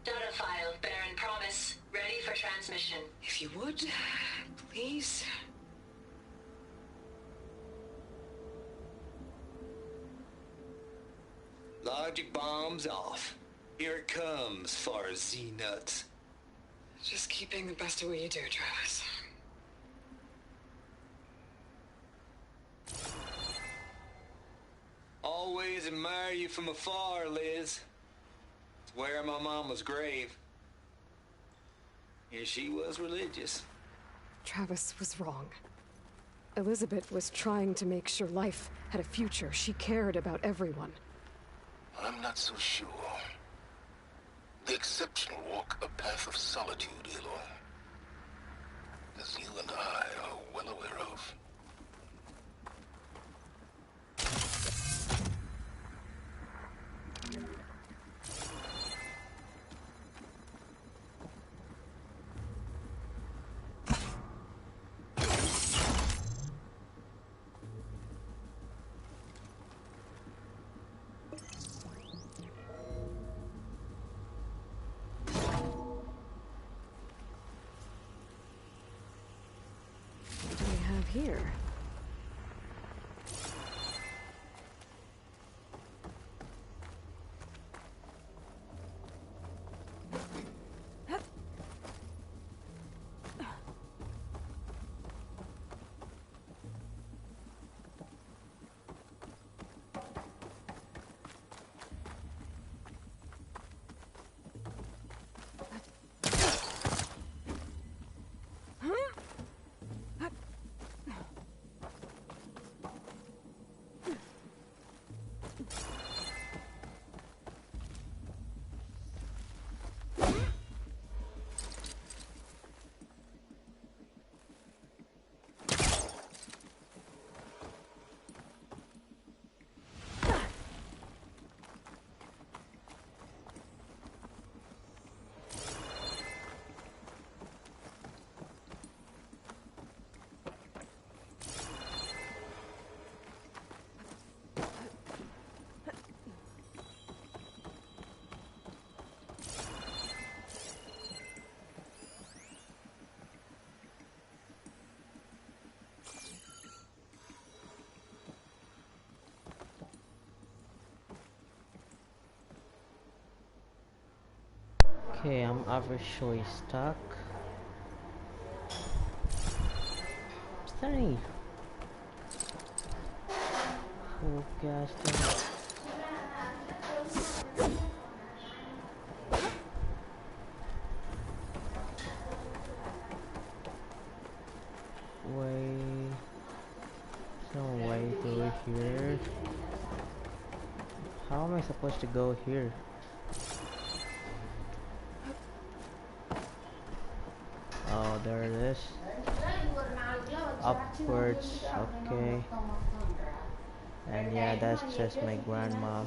Data file, Baron Promise, ready for transmission. If you would, please. Logic bombs off. Here it comes, far Z-nuts. Just keep being the best at what you do, Travis. Always admire you from afar, Liz. It's where my mama's grave. And she was religious. Travis was wrong. Elizabeth was trying to make sure life had a future. She cared about everyone. I'm not so sure. The exceptional walk a path of solitude, Aloy. As you and I are well aware of. What do we have here? Okay, I'm officially stuck. Is there any full gas there? Way, no way through here. How am I supposed to go here? Oh, there it is. Upwards, okay. And yeah, that's just my grandma.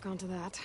hook onto that.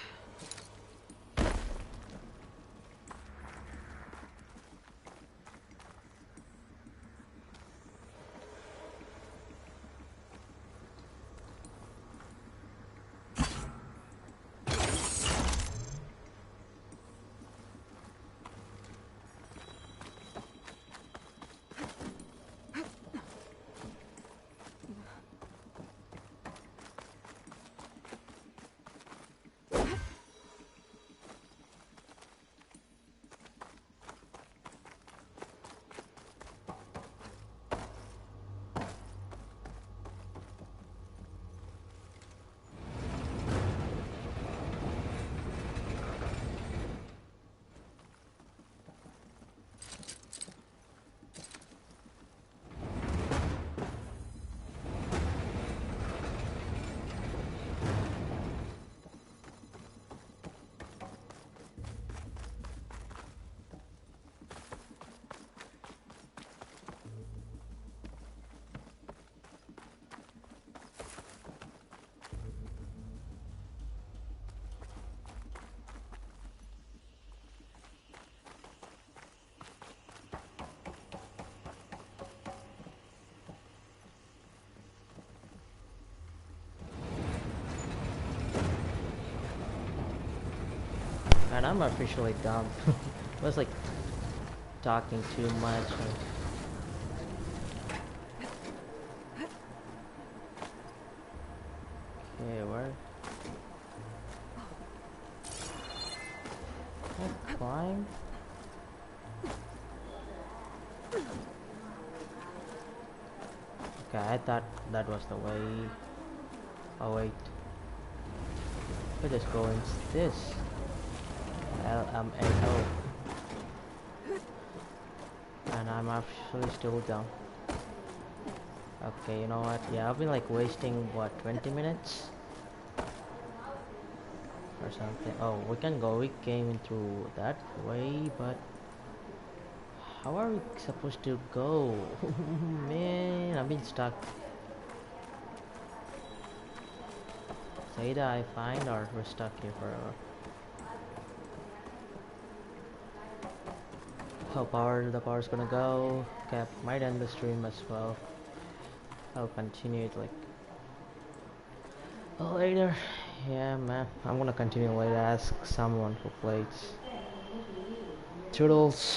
And I'm officially dumb. I was like talking too much. Okay, where? I climb? Okay, I thought that was the way. Oh wait. We just go into this. LMAO. And I'm actually still down. Okay, you know what? Yeah, I've been like wasting what, 20 minutes? Or something. Oh, we came through that way, but how are we supposed to go? Man, I've been stuck. So either I find or we're stuck here forever. How the power's gonna go. Okay, I might end the stream as well. I'll continue it like later. Yeah, man, I'm gonna continue later. Ask someone who plays. Toodles.